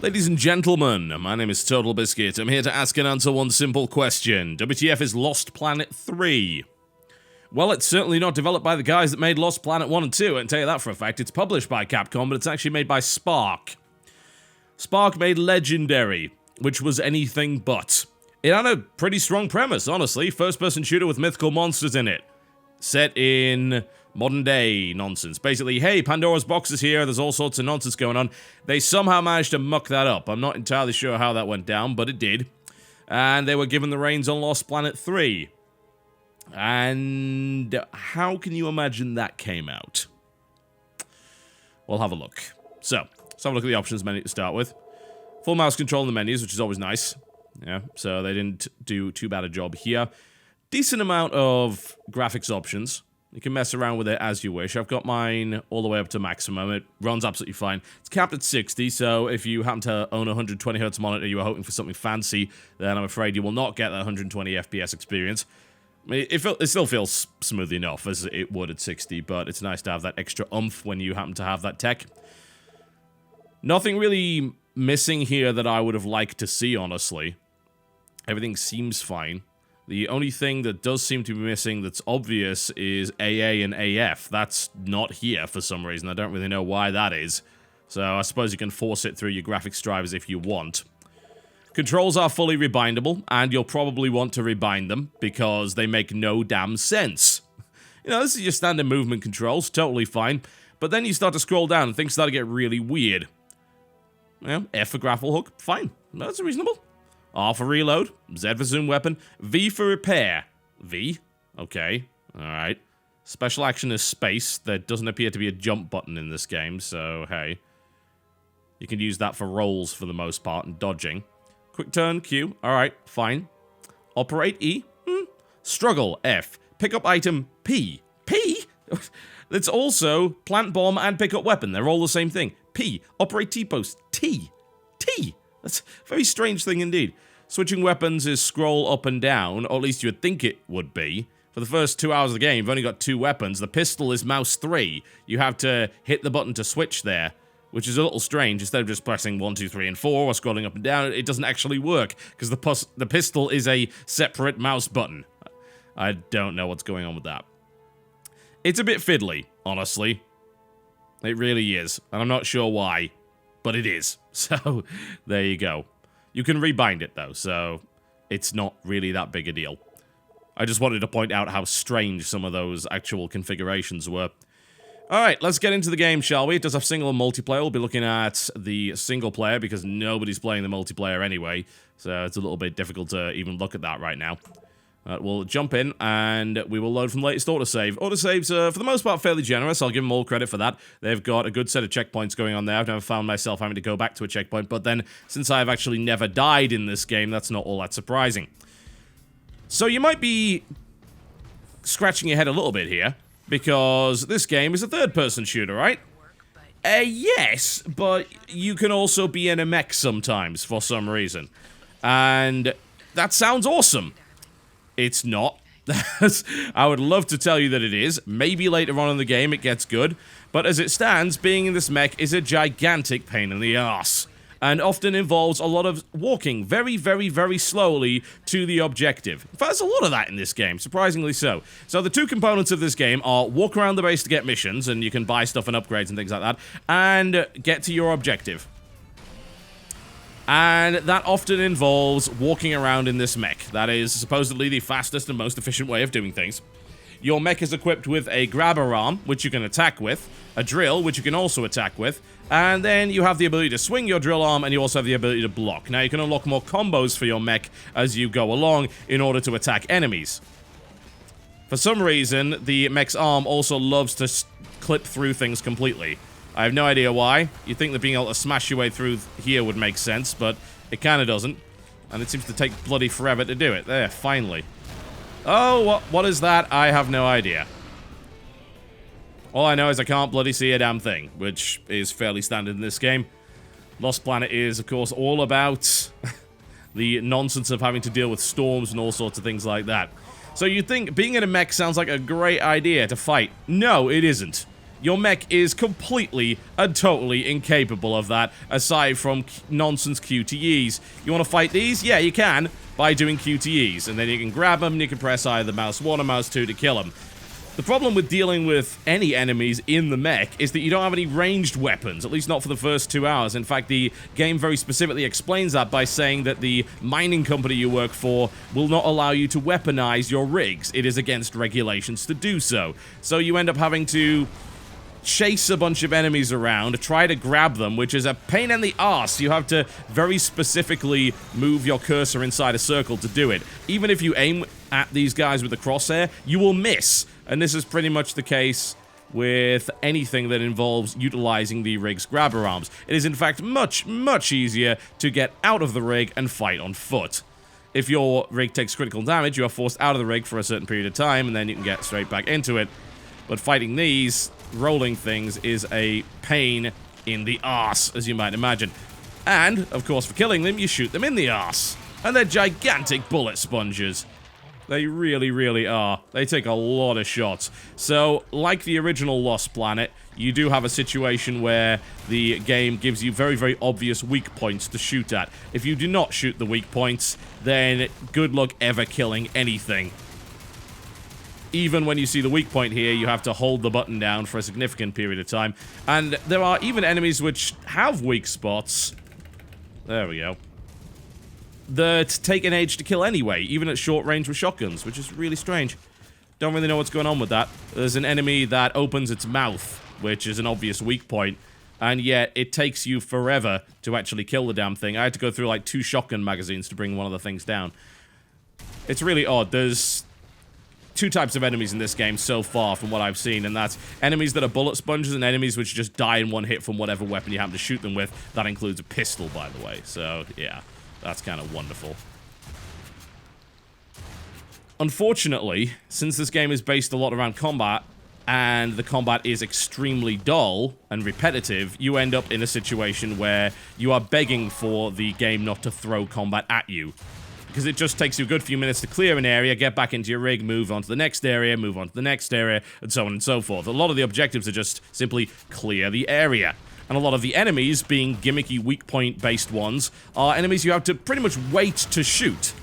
Ladies and gentlemen, my name is TotalBiscuit. I'm here to ask and answer one simple question. WTF is Lost Planet 3? Well, it's certainly not developed by the guys that made Lost Planet 1 and 2, I can tell you that for a fact. It's published by Capcom, but it's actually made by Spark. Spark made Legendary, which was anything but. It had a pretty strong premise, honestly. First-person shooter with mythical monsters in it. Set in modern-day nonsense. Basically, hey, Pandora's box is here, there's all sorts of nonsense going on. They somehow managed to muck that up. I'm not entirely sure how that went down, but it did. And they were given the reins on Lost Planet 3. And how can you imagine that came out? We'll have a look. So, let's have a look at the options menu to start with. Full mouse control in the menus, which is always nice. Yeah, so they didn't do too bad a job here. Decent amount of graphics options. You can mess around with it as you wish. I've got mine all the way up to maximum. It runs absolutely fine. It's capped at 60, so if you happen to own a 120Hz monitor, you are hoping for something fancy, then I'm afraid you will not get that 120 FPS experience. It still feels smooth enough as it would at 60, but it's nice to have that extra oomph when you happen to have that tech. Nothing really missing here that I would have liked to see, honestly. Everything seems fine. The only thing that does seem to be missing that's obvious is AA and AF. That's not here for some reason. I don't really know why that is. So I suppose you can force it through your graphics drivers if you want. Controls are fully rebindable, and you'll probably want to rebind them because they make no damn sense. You know, this is your standard movement controls, totally fine. But then you start to scroll down and things start to get really weird. Well, F for grapple hook, fine. That's reasonable. R for reload, Z for zoom weapon, V for repair. V? Okay, alright. Special action is space. There doesn't appear to be a jump button in this game, so hey. You can use that for rolls for the most part and dodging. Quick turn, Q. Alright, fine. Operate, E. Struggle, F. Pick up item, P. P? It's also plant bomb and pick up weapon. They're all the same thing. P. Operate T-post, T. T. That's a very strange thing indeed. Switching weapons is scroll up and down, or at least you would think it would be. For the first 2 hours of the game, you've only got 2 weapons. The pistol is mouse 3. You have to hit the button to switch there, which is a little strange. Instead of just pressing 1, 2, 3, and 4 or scrolling up and down, it doesn't actually work, because the pistol is a separate mouse button. I don't know what's going on with that. It's a bit fiddly, honestly. It really is, and I'm not sure why. But it is. So, there you go. You can rebind it, though, so it's not really that big a deal. I just wanted to point out how strange some of those actual configurations were. Alright, let's get into the game, shall we? It does have single and multiplayer. We'll be looking at the single player, because nobody's playing the multiplayer anyway, so it's a little bit difficult to even look at that right now. We'll jump in, and we will load from the latest autosave. Autosaves are, for the most part, fairly generous. I'll give them all credit for that. They've got a good set of checkpoints going on there. I've never found myself having to go back to a checkpoint, but then, since I've actually never died in this game, that's not all that surprising. So you might be scratching your head a little bit here, because this game is a third-person shooter, right? Yes, but you can also be in a mech sometimes, for some reason. And that sounds awesome. It's not. I would love to tell you that it is. Maybe later on in the game it gets good. But as it stands, being in this mech is a gigantic pain in the arse. And often involves a lot of walking very, very, very slowly to the objective. In fact, there's a lot of that in this game, surprisingly so. So the 2 components of this game are walk around the base to get missions, and you can buy stuff and upgrades and things like that, and get to your objective. And that often involves walking around in this mech. That is supposedly the fastest and most efficient way of doing things. Your mech is equipped with a grabber arm, which you can attack with, a drill, which you can also attack with, and then you have the ability to swing your drill arm, and you also have the ability to block. Now, you can unlock more combos for your mech as you go along in order to attack enemies. For some reason, the mech's arm also loves to clip through things completely. I have no idea why. You'd think that being able to smash your way through here would make sense, but it kind of doesn't. And it seems to take bloody forever to do it. There, finally. Oh, what is that? I have no idea. All I know is I can't bloody see a damn thing, which is fairly standard in this game. Lost Planet is, of course, all about the nonsense of having to deal with storms and all sorts of things like that. So you'd think being in a mech sounds like a great idea to fight. No, it isn't. Your mech is completely and totally incapable of that, aside from nonsense QTEs. You want to fight these? Yeah, you can, by doing QTEs. And then you can grab them, and you can press either mouse 1 or mouse 2 to kill them. The problem with dealing with any enemies in the mech is that you don't have any ranged weapons, at least not for the first 2 hours. In fact, the game very specifically explains that by saying that the mining company you work for will not allow you to weaponize your rigs. It is against regulations to do so. So you end up having to chase a bunch of enemies around, try to grab them, which is a pain in the arse. You have to very specifically move your cursor inside a circle to do it. Even if you aim at these guys with the crosshair, you will miss. And this is pretty much the case with anything that involves utilizing the rig's grabber arms. It is in fact much, much easier to get out of the rig and fight on foot. If your rig takes critical damage, you are forced out of the rig for a certain period of time, and then you can get straight back into it. But fighting these rolling things is a pain in the arse, as you might imagine. And, of course, for killing them, you shoot them in the arse. And they're gigantic bullet sponges. They really, really are. They take a lot of shots. So, like the original Lost Planet, you do have a situation where the game gives you very, very obvious weak points to shoot at. If you do not shoot the weak points, then good luck ever killing anything. Even when you see the weak point here, you have to hold the button down for a significant period of time. And there are even enemies which have weak spots. There we go. That take an age to kill anyway, even at short range with shotguns, which is really strange. Don't really know what's going on with that. There's an enemy that opens its mouth, which is an obvious weak point, and yet it takes you forever to actually kill the damn thing. I had to go through like 2 shotgun magazines to bring one of the things down. It's really odd. There's 2 types of enemies in this game so far from what I've seen, and that's enemies that are bullet sponges and enemies which just die in one hit from whatever weapon you happen to shoot them with. That includes a pistol, by the way, so yeah, that's kind of wonderful. Unfortunately, since this game is based a lot around combat, and the combat is extremely dull and repetitive, you end up in a situation where you are begging for the game not to throw combat at you. Because it just takes you a good few minutes to clear an area, get back into your rig, move on to the next area, move on to the next area, and so on and so forth. A lot of the objectives are just simply clear the area. And a lot of the enemies, being gimmicky weak point based ones, are enemies you have to pretty much wait to shoot.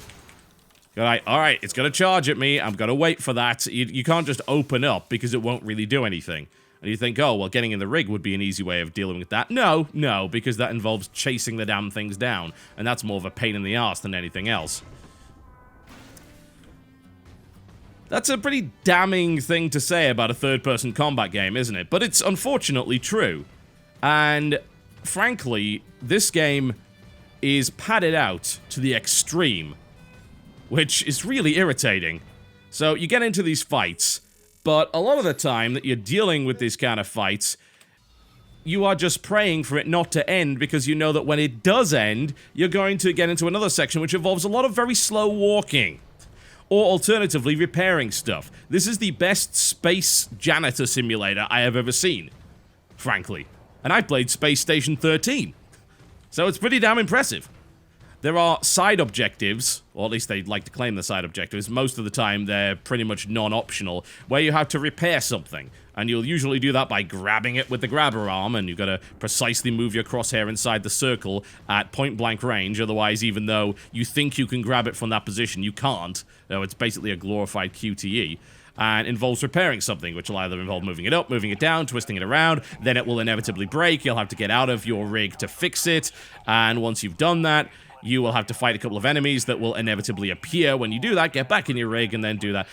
Alright, it's gonna charge at me, I'm gonna wait for that. You can't just open up because it won't really do anything. And you think, oh, well, getting in the rig would be an easy way of dealing with that. No, because that involves chasing the damn things down. And that's more of a pain in the arse than anything else. That's a pretty damning thing to say about a third-person combat game, isn't it? But it's unfortunately true. And, frankly, this game is padded out to the extreme, which is really irritating. So, you get into these fights, but a lot of the time that you're dealing with these kind of fights, you are just praying for it not to end, because you know that when it does end, you're going to get into another section which involves a lot of very slow walking. Or alternatively, repairing stuff. This is the best space janitor simulator I have ever seen, frankly. And I played Space Station 13. So it's pretty damn impressive. There are side objectives, or at least they like to claim the side objectives. Most of the time, they're pretty much non-optional, where you have to repair something. And you'll usually do that by grabbing it with the grabber arm, and you've got to precisely move your crosshair inside the circle at point-blank range. Otherwise, even though you think you can grab it from that position, you can't. Though it's basically a glorified QTE. And involves repairing something, which will either involve moving it up, moving it down, twisting it around. Then it will inevitably break. You'll have to get out of your rig to fix it. And once you've done that, you will have to fight a couple of enemies that will inevitably appear. When you do that, get back in your rig and then do that.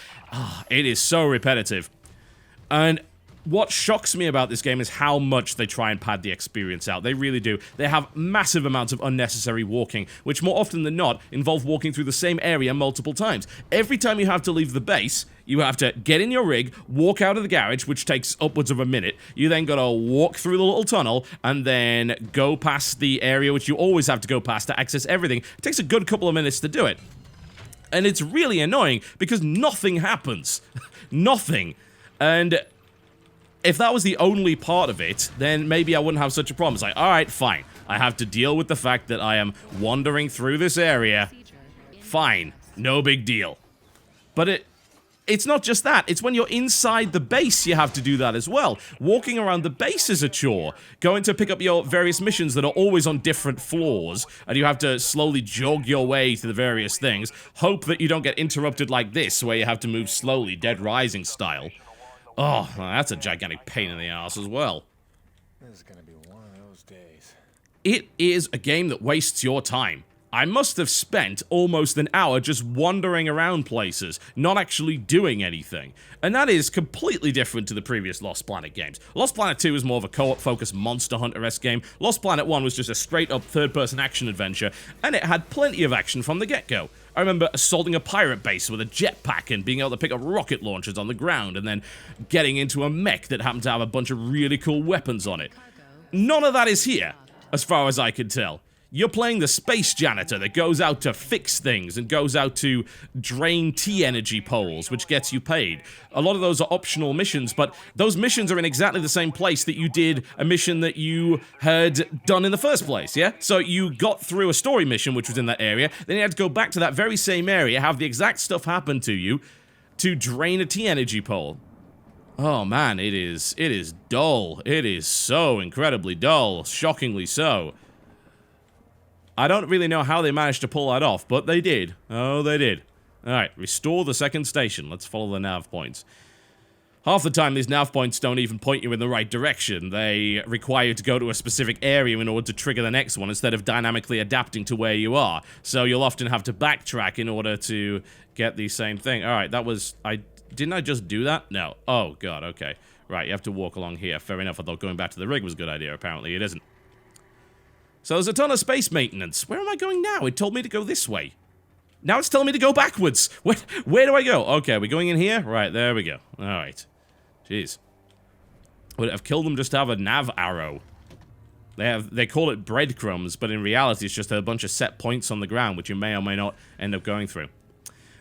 It is so repetitive. And what shocks me about this game is how much they try and pad the experience out. They really do. They have massive amounts of unnecessary walking, which more often than not involve walking through the same area multiple times. Every time you have to leave the base, you have to get in your rig, walk out of the garage, which takes upwards of a minute. You then gotta walk through the little tunnel, and then go past the area which you always have to go past to access everything. It takes a good couple of minutes to do it. And it's really annoying, because nothing happens. Nothing. And if that was the only part of it, then maybe I wouldn't have such a problem. It's like, alright, fine. I have to deal with the fact that I am wandering through this area. Fine. No big deal. But it's not just that. It's when you're inside the base you have to do that as well. Walking around the base is a chore. Going to pick up your various missions that are always on different floors, and you have to slowly jog your way to the various things. Hope that you don't get interrupted like this, where you have to move slowly, Dead Rising style. Oh, that's a gigantic pain in the ass as well. This is gonna be one of those days. It is a game that wastes your time. I must have spent almost an hour just wandering around places, not actually doing anything. And that is completely different to the previous Lost Planet games. Lost Planet 2 was more of a co-op-focused Monster Hunter-esque game. Lost Planet 1 was just a straight-up third-person action adventure, and it had plenty of action from the get-go. I remember assaulting a pirate base with a jetpack and being able to pick up rocket launchers on the ground, and then getting into a mech that happened to have a bunch of really cool weapons on it. None of that is here, as far as I can tell. You're playing the space janitor that goes out to fix things and goes out to drain T-energy poles, which gets you paid. A lot of those are optional missions, but those missions are in exactly the same place that you did a mission that you had done in the first place, yeah? So you got through a story mission, which was in that area, then you had to go back to that very same area, have the exact stuff happen to you, to drain a T-energy pole. Oh man, it is dull. It is so incredibly dull, shockingly so. I don't really know how they managed to pull that off, but they did. Oh, they did. Alright, restore the second station. Let's follow the nav points. Half the time, these nav points don't even point you in the right direction. They require you to go to a specific area in order to trigger the next one, instead of dynamically adapting to where you are. So you'll often have to backtrack in order to get the same thing. Alright, that was... Didn't I just do that? No. Oh, God, okay. Right, you have to walk along here. Fair enough, I thought going back to the rig was a good idea. Apparently it isn't. So there's a ton of space maintenance. Where am I going now? It told me to go this way. Now it's telling me to go backwards. Where do I go? Okay, we're going in here? Right, there we go. Alright. Jeez. Would it have killed them just to have a nav arrow? They call it breadcrumbs, but in reality it's just a bunch of set points on the ground, which you may or may not end up going through.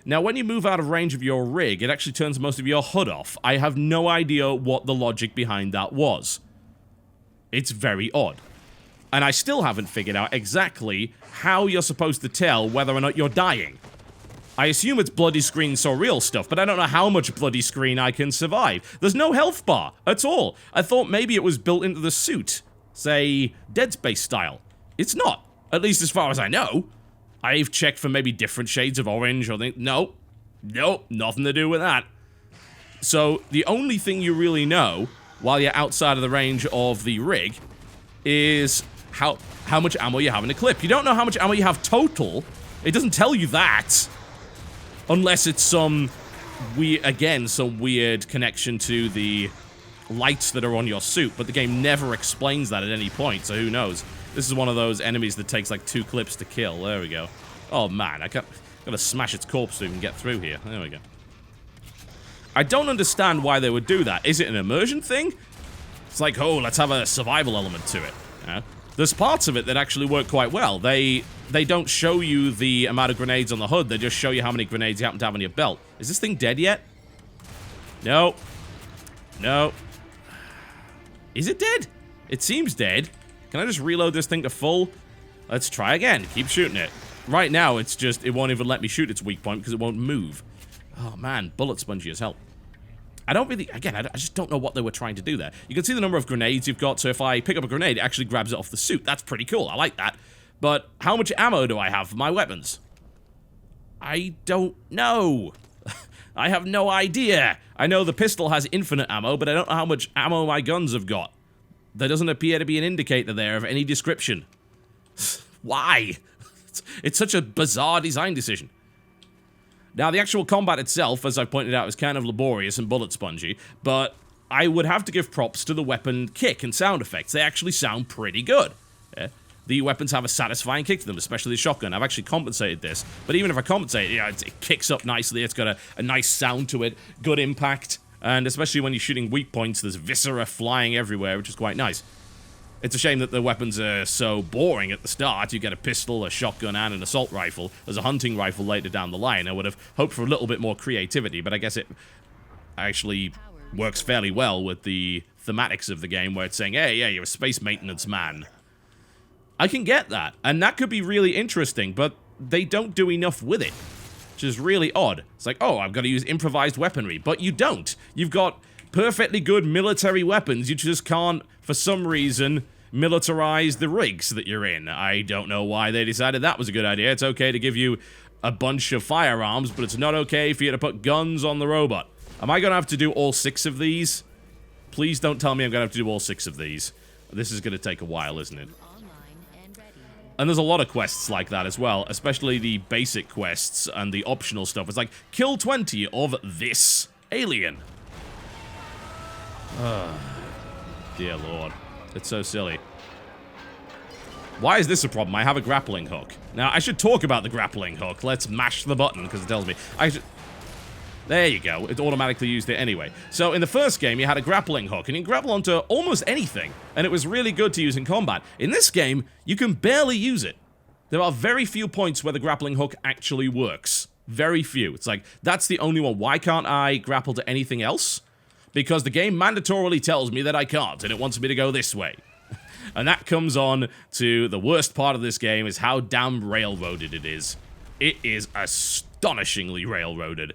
Now, when you move out of range of your rig, it actually turns most of your HUD off. I have no idea what the logic behind that was. It's very odd. And I still haven't figured out exactly how you're supposed to tell whether or not you're dying. I assume it's bloody screen surreal stuff, but I don't know how much bloody screen I can survive. There's no health bar at all. I thought maybe it was built into the suit. Say, Dead Space style. It's not, at least as far as I know. I've checked for maybe different shades of orange or nope, nothing to do with that. So the only thing you really know while you're outside of the range of the rig is how much ammo you have in a clip. You don't know how much ammo you have total. It doesn't tell you that. Unless it's some weird connection to the lights that are on your suit, but the game never explains that at any point, so who knows. This is one of those enemies that takes like 2 clips to kill. There we go. Oh man, gotta smash its corpse to even get through here. There we go. I don't understand why they would do that. Is it an immersion thing? It's like, oh, let's have a survival element to it. Yeah. There's parts of it that actually work quite well. They don't show you the amount of grenades on the HUD, they just show you how many grenades you happen to have on your belt. Is this thing dead yet? No. No. Is it dead? It seems dead. Can I just reload this thing to full? Let's try again. Keep shooting it. Right now, it's just, it won't even let me shoot its weak point because it won't move. Oh man, bullet spongy as hell. I don't really, again, I just don't know what they were trying to do there. You can see the number of grenades you've got, so if I pick up a grenade, it actually grabs it off the suit. That's pretty cool, I like that. But how much ammo do I have for my weapons? I don't know. I have no idea. I know the pistol has infinite ammo, but I don't know how much ammo my guns have got. There doesn't appear to be an indicator there of any description. Why? It's such a bizarre design decision. Now, the actual combat itself, as I pointed out, is kind of laborious and bullet spongy, but I would have to give props to the weapon kick and sound effects. They actually sound pretty good. Yeah? The weapons have a satisfying kick to them, especially the shotgun. I've actually compensated this, but even if I compensate, you know, it kicks up nicely, it's got a nice sound to it, good impact, and especially when you're shooting weak points, there's viscera flying everywhere, which is quite nice. It's a shame that the weapons are so boring at the start. You get a pistol, a shotgun, and an assault rifle. There's a hunting rifle later down the line. I would have hoped for a little bit more creativity, but I guess it actually works fairly well with the thematics of the game, where it's saying, hey, yeah, you're a space maintenance man. I can get that, and that could be really interesting, but they don't do enough with it. which is really odd. It's like, oh, I've got to use improvised weaponry, but you don't. You've got perfectly good military weapons. You just can't, for some reason, militarize the rigs that you're in. I don't know why they decided that was a good idea. It's okay to give you a bunch of firearms, but it's not okay for you to put guns on the robot. Am I going to have to do all 6 of these? Please don't tell me I'm going to have to do all 6 of these. This is going to take a while, isn't it? And there's a lot of quests like that as well, especially the basic quests and the optional stuff. It's like, kill 20 of this alien. Dear Lord. It's so silly. Why is this a problem? I have a grappling hook. Now, I should talk about the grappling hook. Let's mash the button, because it tells me. There you go. It automatically used it anyway. So, in the first game, you had a grappling hook, and you can grapple onto almost anything, and it was really good to use in combat. In this game, you can barely use it. There are very few points where the grappling hook actually works. Very few. It's like, that's the only one. Why can't I grapple to anything else? Because the game mandatorily tells me that I can't, and it wants me to go this way. And that comes on to the worst part of this game, is how damn railroaded it is. It is astonishingly railroaded.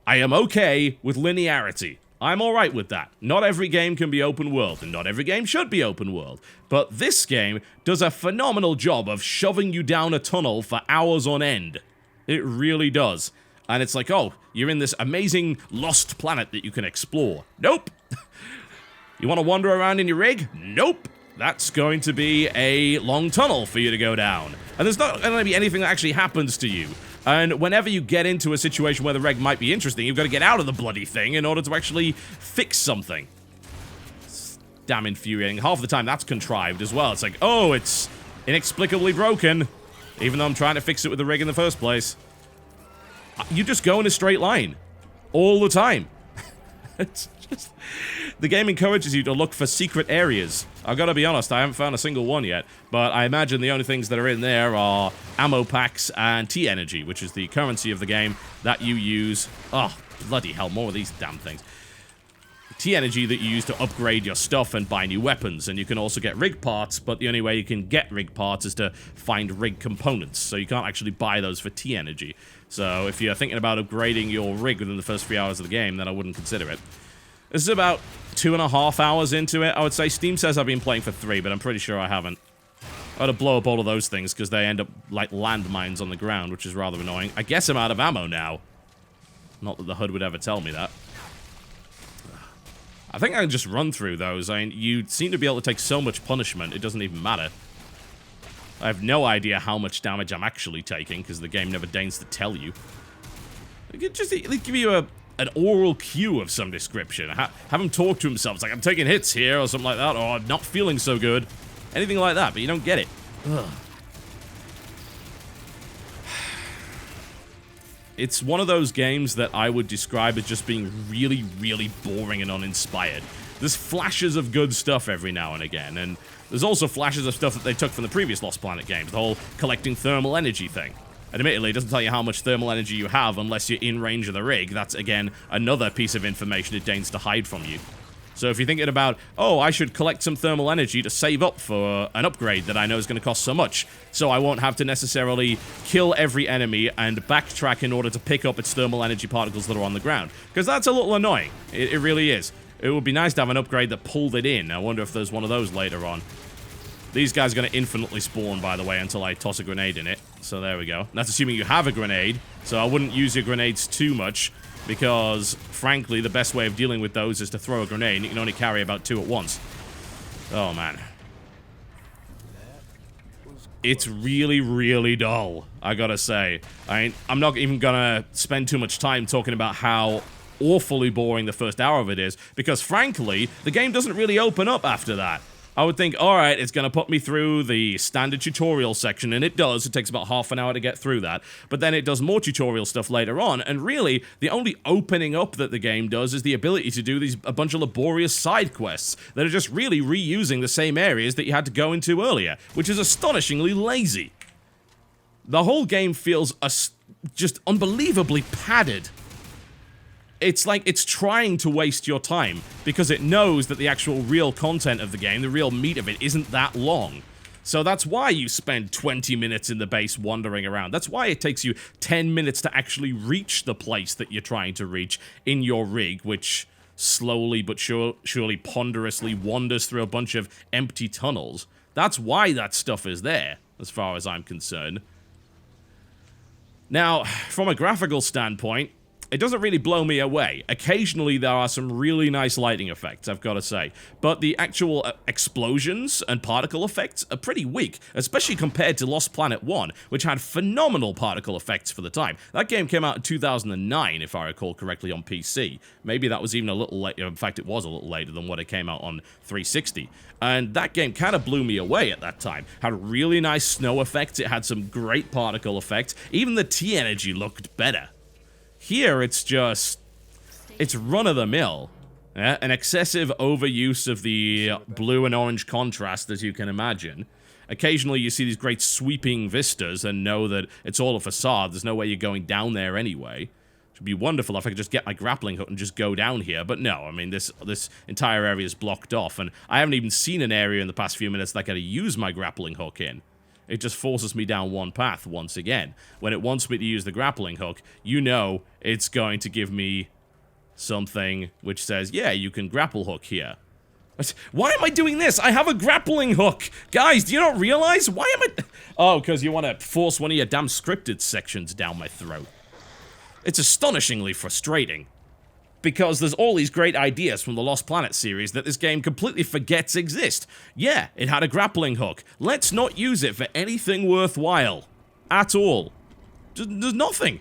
I am okay with linearity. I'm alright with that. Not every game can be open world, and not every game should be open world. But this game does a phenomenal job of shoving you down a tunnel for hours on end. It really does. And it's like, oh, you're in this amazing lost planet that you can explore. Nope. You want to wander around in your rig? Nope. That's going to be a long tunnel for you to go down. And there's not going to be anything that actually happens to you. And whenever you get into a situation where the rig might be interesting, you've got to get out of the bloody thing in order to actually fix something. It's damn infuriating. Half the time, that's contrived as well. It's like, oh, it's inexplicably broken, even though I'm trying to fix it with the rig in the first place. You just go in a straight line. All the time. It's just... The game encourages you to look for secret areas. I've got to be honest, I haven't found a single one yet, but I imagine the only things that are in there are ammo packs and T-energy, which is the currency of the game that you use. Oh, bloody hell, more of these damn things. T-energy that you use to upgrade your stuff and buy new weapons, and you can also get rig parts, but the only way you can get rig parts is to find rig components, so you can't actually buy those for T-energy. So if you're thinking about upgrading your rig within the first 3 hours of the game, then I wouldn't consider it. This is about 2.5 hours into it, I would say. Steam says I've been playing for 3, but I'm pretty sure I haven't. I had to blow up all of those things because they end up like landmines on the ground, which is rather annoying. I guess I'm out of ammo now. Not that the HUD would ever tell me that. I think I can just run through those. I mean, you seem to be able to take so much punishment, it doesn't even matter. I have no idea how much damage I'm actually taking, because the game never deigns to tell you. They could just give you an oral cue of some description. Have him talk to himself. It's like, I'm taking hits here, or something like that, or I'm not feeling so good. Anything like that, but you don't get it. Ugh. It's one of those games that I would describe as just being really, really boring and uninspired. There's flashes of good stuff every now and again, and there's also flashes of stuff that they took from the previous Lost Planet games, the whole collecting thermal energy thing. Admittedly, it doesn't tell you how much thermal energy you have unless you're in range of the rig. That's, again, another piece of information it deigns to hide from you. So if you're thinking about, oh, I should collect some thermal energy to save up for an upgrade that I know is going to cost so much, so I won't have to necessarily kill every enemy and backtrack in order to pick up its thermal energy particles that are on the ground. Because that's a little annoying. It really is. It would be nice to have an upgrade that pulled it in. I wonder if there's one of those later on. These guys are going to infinitely spawn, by the way, until I toss a grenade in it. So there we go. That's assuming you have a grenade, so I wouldn't use your grenades too much, because, frankly, the best way of dealing with those is to throw a grenade, and you can only carry about 2 at once. Oh, man. It's really, really dull, I gotta say. I'm not even gonna spend too much time talking about how awfully boring the first hour of it is, because, frankly, the game doesn't really open up after that. I would think, alright, it's going to put me through the standard tutorial section, and it does. It takes about half an hour to get through that. But then it does more tutorial stuff later on, and really, the only opening up that the game does is the ability to do a bunch of laborious side quests that are just really reusing the same areas that you had to go into earlier, which is astonishingly lazy. The whole game feels just unbelievably padded. It's like it's trying to waste your time because it knows that the actual real content of the game, the real meat of it, isn't that long. So that's why you spend 20 minutes in the base wandering around. That's why it takes you 10 minutes to actually reach the place that you're trying to reach in your rig, which slowly but surely ponderously wanders through a bunch of empty tunnels. That's why that stuff is there, as far as I'm concerned. Now, from a graphical standpoint, it doesn't really blow me away. Occasionally, there are some really nice lighting effects, I've got to say. But the actual explosions and particle effects are pretty weak, especially compared to Lost Planet 1, which had phenomenal particle effects for the time. That game came out in 2009, if I recall correctly, on PC. Maybe that was even a little later. In fact, it was a little later than what it came out on 360. And that game kind of blew me away at that time. Had really nice snow effects. It had some great particle effects. Even the T-energy looked better. Here, it's just, it's run-of-the-mill. Yeah? An excessive overuse of the blue and orange contrast, as you can imagine. Occasionally, you see these great sweeping vistas and know that it's all a facade. There's no way you're going down there anyway. It would be wonderful if I could just get my grappling hook and just go down here, but no. I mean, this entire area is blocked off, and I haven't even seen an area in the past few minutes that I gotta use my grappling hook in. It just forces me down one path once again. When it wants me to use the grappling hook, you know it's going to give me something which says, yeah, you can grapple hook here. Why am I doing this? I have a grappling hook! Guys, do you not realize? Why am I... Oh, because you want to force one of your damn scripted sections down my throat. It's astonishingly frustrating. Because there's all these great ideas from the Lost Planet series that this game completely forgets exist. Yeah, it had a grappling hook. Let's not use it for anything worthwhile. At all. There's nothing.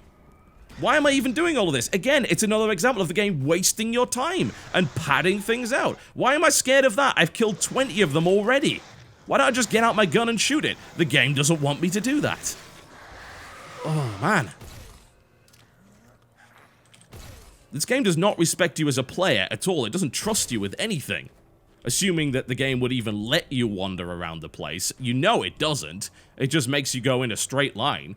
Why am I even doing all of this? Again, it's another example of the game wasting your time and padding things out. Why am I scared of that? I've killed 20 of them already. Why don't I just get out my gun and shoot it? The game doesn't want me to do that. Oh, man. This game does not respect you as a player at all. It doesn't trust you with anything. Assuming that the game would even let you wander around the place. You know it doesn't. It just makes you go in a straight line.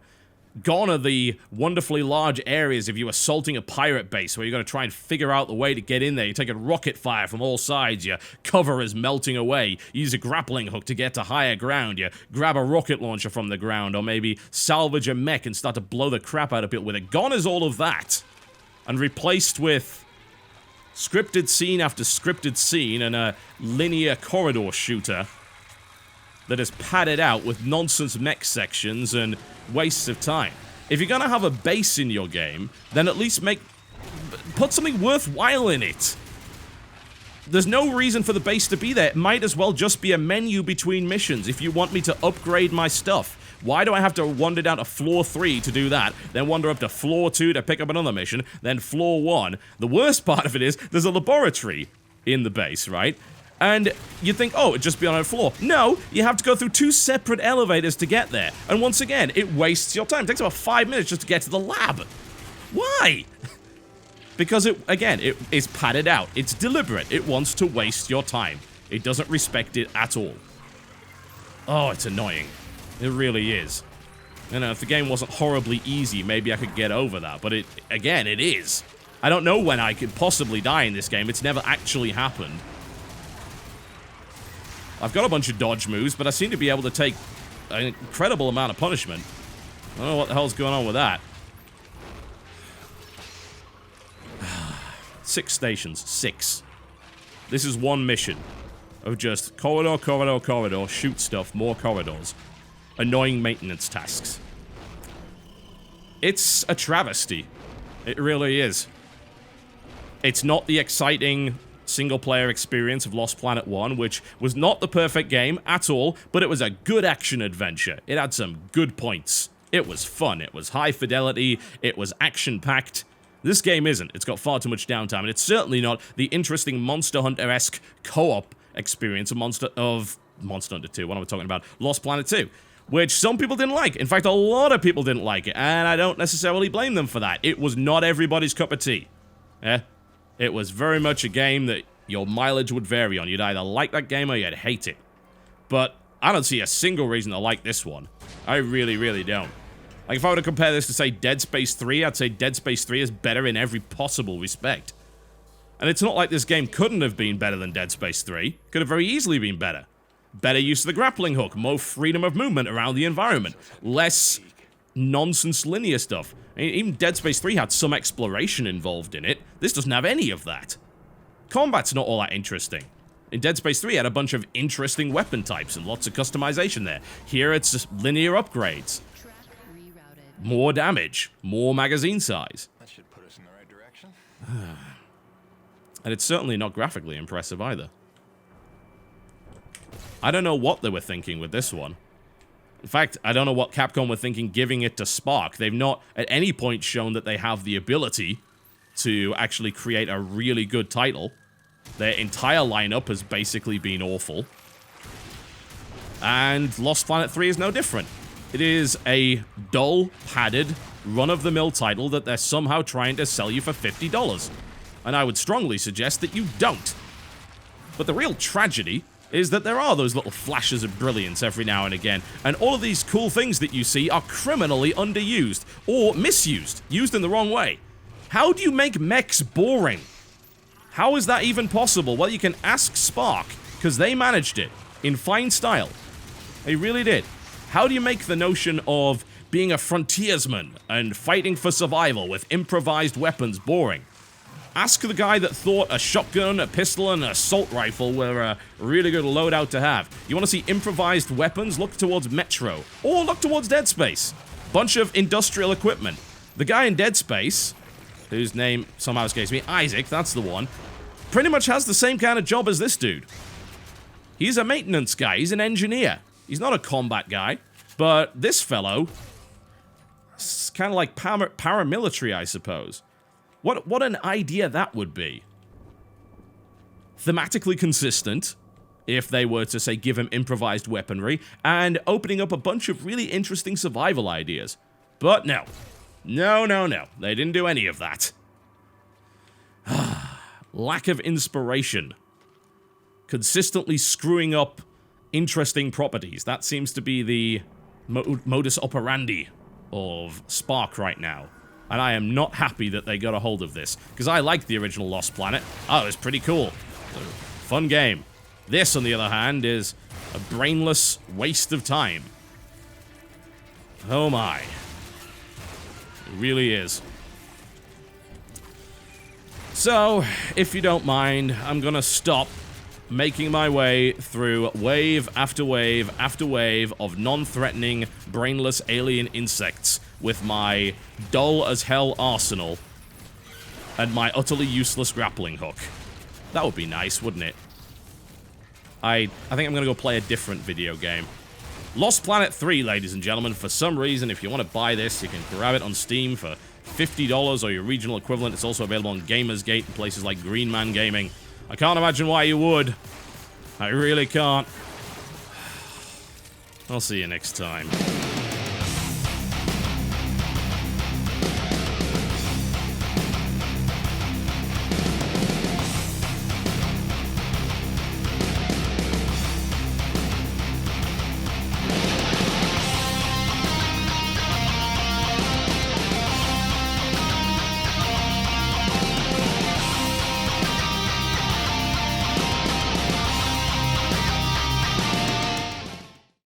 Gone are the wonderfully large areas of you assaulting a pirate base where you're going to try and figure out the way to get in there. You take a rocket fire from all sides. Your cover is melting away. You use a grappling hook to get to higher ground. You grab a rocket launcher from the ground, or maybe salvage a mech and start to blow the crap out of people with it. Gone is all of that. And replaced with scripted scene after scripted scene and a linear corridor shooter that is padded out with nonsense mech sections and wastes of time. If you're gonna have a base in your game, then at least put something worthwhile in it. There's no reason for the base to be there. It might as well just be a menu between missions if you want me to upgrade my stuff. Why do I have to wander down to floor 3 to do that, then wander up to floor 2 to pick up another mission, then floor 1? The worst part of it is, there's a laboratory in the base, right? And you think, oh, it'd just be on a floor. No, you have to go through 2 separate elevators to get there. And once again, it wastes your time. It takes about 5 minutes just to get to the lab. Why? Because it is padded out. It's deliberate. It wants to waste your time. It doesn't respect it at all. Oh, it's annoying. It really is. You know, if the game wasn't horribly easy, maybe I could get over that. But it is. I don't know when I could possibly die in this game. It's never actually happened. I've got a bunch of dodge moves, but I seem to be able to take an incredible amount of punishment. I don't know what the hell's going on with that. 6 stations. 6. This is one mission of just corridor, corridor, corridor, shoot stuff, more corridors. Annoying maintenance tasks. It's a travesty. It really is. It's not the exciting single-player experience of Lost Planet 1, which was not the perfect game at all, but it was a good action adventure. It had some good points. It was fun. It was high fidelity. It was action-packed. This game isn't. It's got far too much downtime, and it's certainly not the interesting Monster Hunter-esque co-op experience of Monster Hunter 2. What am I talking about? Lost Planet 2. Which some people didn't like. In fact, a lot of people didn't like it, and I don't necessarily blame them for that. It was not everybody's cup of tea. Yeah? It was very much a game that your mileage would vary on. You'd either like that game or you'd hate it. But I don't see a single reason to like this one. I really, really don't. Like, if I were to compare this to, say, Dead Space 3, I'd say Dead Space 3 is better in every possible respect. And it's not like this game couldn't have been better than Dead Space 3. Could have very easily been better. better use of the grappling hook, more freedom of movement around the environment, less nonsense linear stuff. I mean, even Dead Space 3 had some exploration involved in it. This doesn't have any of that. Combat's not all that interesting. In Dead Space 3, it had a bunch of interesting weapon types and lots of customization there. Here, it's just linear upgrades. More damage, more magazine size. That should put us in the right direction. And it's certainly not graphically impressive either. I don't know what they were thinking with this one. In fact, I don't know what Capcom were thinking giving it to Spark. They've not at any point shown that they have the ability to actually create a really good title. Their entire lineup has basically been awful. And Lost Planet 3 is no different. It is a dull, padded, run-of-the-mill title that they're somehow trying to sell you for $50. And I would strongly suggest that you don't. But the real tragedy is that there are those little flashes of brilliance every now and again, and all of these cool things that you see are criminally underused, or misused, used in the wrong way. How do you make mechs boring? How is that even possible? Well, you can ask Spark, because they managed it in fine style. They really did. How do you make the notion of being a frontiersman and fighting for survival with improvised weapons boring? Ask the guy that thought a shotgun, a pistol, and an assault rifle were a really good loadout to have. You want to see improvised weapons? Look towards Metro. Or look towards Dead Space. Bunch of industrial equipment. The guy in Dead Space, whose name somehow escapes me, Isaac, that's the one, pretty much has the same kind of job as this dude. He's a maintenance guy. He's an engineer. He's not a combat guy. But this fellow, it's kind of like paramilitary, I suppose. What an idea that would be. Thematically consistent, if they were to, say, give him improvised weaponry, and opening up a bunch of really interesting survival ideas. But no. No, no, no. They didn't do any of that. Lack of inspiration. Consistently screwing up interesting properties. That seems to be the modus operandi of Spark right now. And I am not happy that they got a hold of this, because I liked the original Lost Planet. Oh, it was pretty cool. Fun game. This, on the other hand, is a brainless waste of time. Oh my. It really is. So, if you don't mind, I'm gonna stop making my way through wave after wave after wave of non-threatening, brainless alien insects with my dull-as-hell arsenal and my utterly useless grappling hook. That would be nice, wouldn't it? I think I'm gonna go play a different video game. Lost Planet 3, ladies and gentlemen. For some reason, if you want to buy this, you can grab it on Steam for $50 or your regional equivalent. It's also available on Gamersgate and places like Green Man Gaming. I can't imagine why you would. I really can't. I'll see you next time.